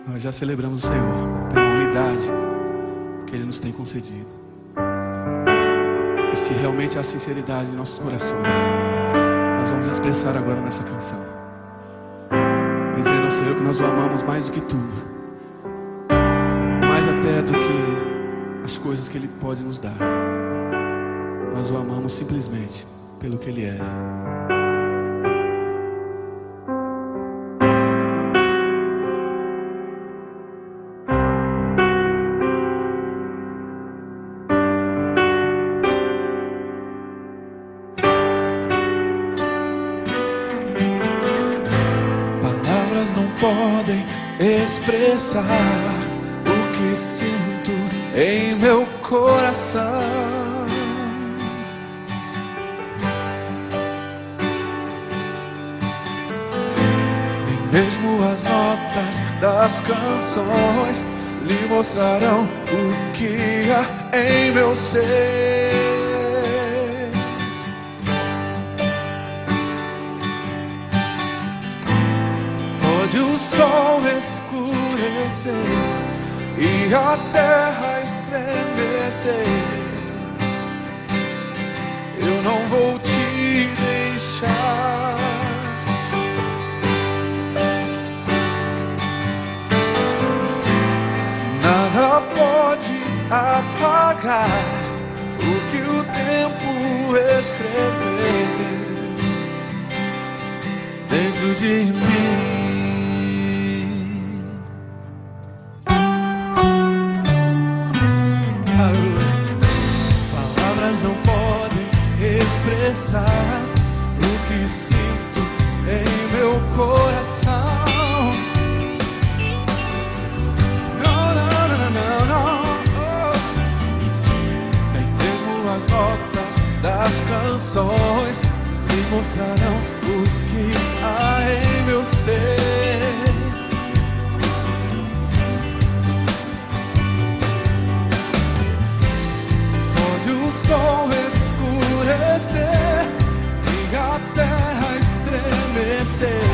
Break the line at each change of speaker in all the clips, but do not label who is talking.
Nós já celebramos o Senhor pela unidade que Ele nos tem concedido. E se realmente há sinceridade em nossos corações, nós vamos expressar agora nessa canção, dizendo ao Senhor que nós o amamos mais do que tudo, mais até do que as coisas que Ele pode nos dar. Nós o amamos simplesmente pelo que Ele é.
Podem expressar o que sinto em meu coração. Nem mesmo as notas das canções lhe mostrarão o que há em meu ser. O sol escurecer e a terra estremecer, eu não vou te deixar. Nada pode apagar o que o tempo escrever dentro de mim. Expressar o que sinto em meu coração. Não, não, não, não, não. Nem mesmo as notas das canções me mostrarão o que há em meu ser. Pode o sol e a terra estremecer.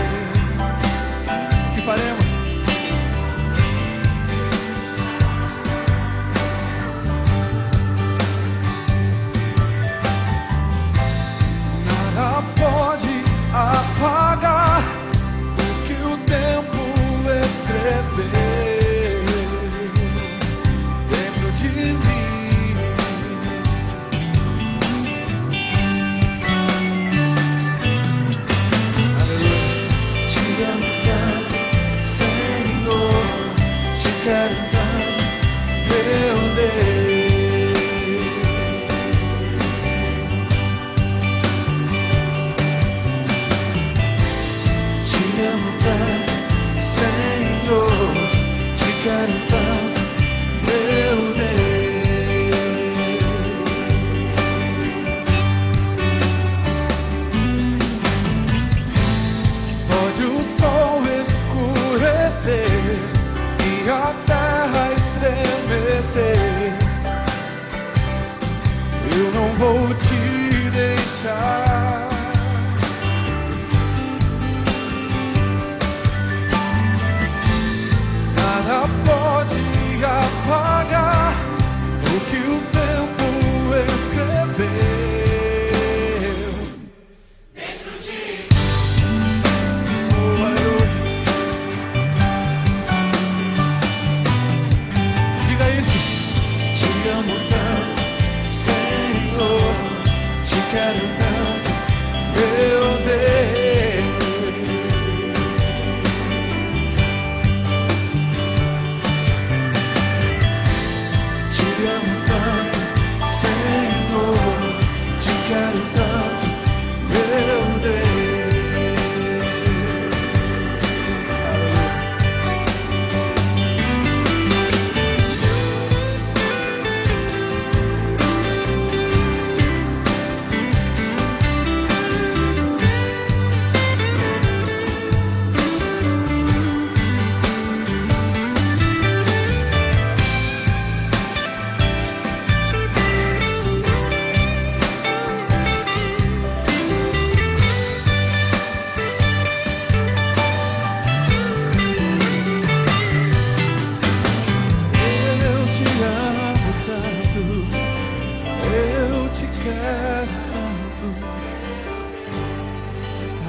O que faremos? Nada pode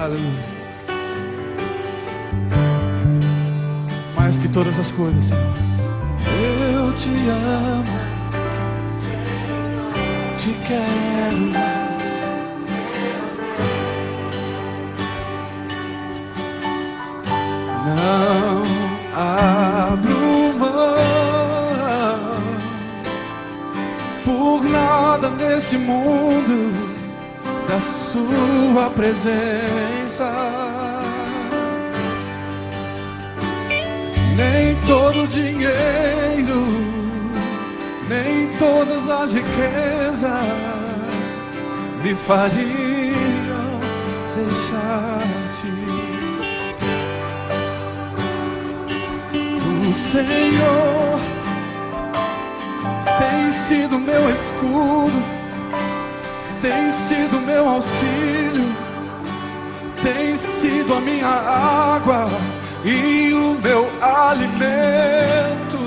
Aleluia. Mais que todas as coisas, Senhor. Eu te amo, te quero. Não abro mão por nada nesse mundo da sua presença. Nem todo dinheiro, nem todas as riquezas me fariam deixar-te. O Senhor tem sido meu escudo, tem sido meu auxílio, tem sido a minha água e o meu alimento,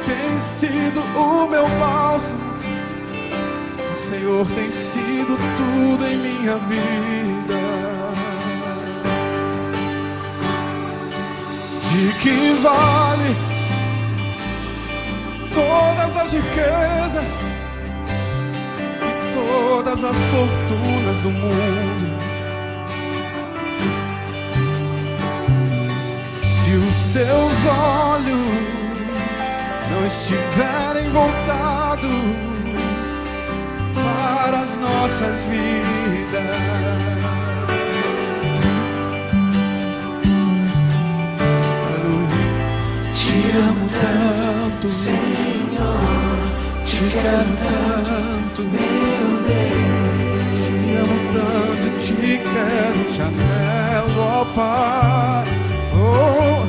tem sido o meu bálsamo. O Senhor tem sido tudo em minha vida. De que vale todas as riquezas e todas as fortunas do mundo, se os teus olhos não estiverem voltados para as nossas vidas? Te amo tanto, Senhor, te quero tanto, meu Deus. Te amo tanto, te quero, te anelo, ó Pai. Oh,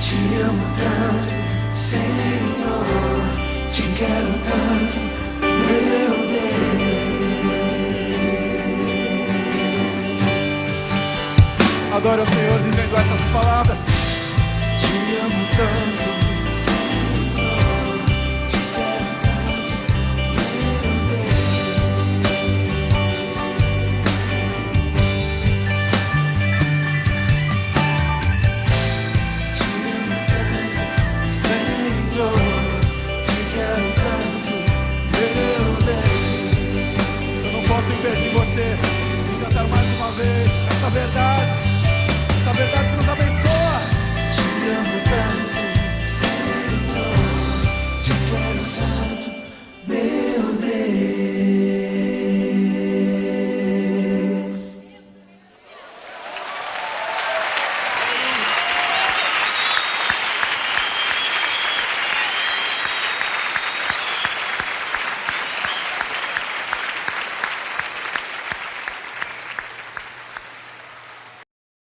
te amo tanto, Senhor, te quero tanto, meu Deus. Adore o Senhor dizendo essas palavras. Te amo tanto, Senhor, te quero tanto, meu Deus. Te amo tanto, Senhor, te quero tanto, meu Deus. Eu não posso impedir você de cantar mais uma vez essa verdade.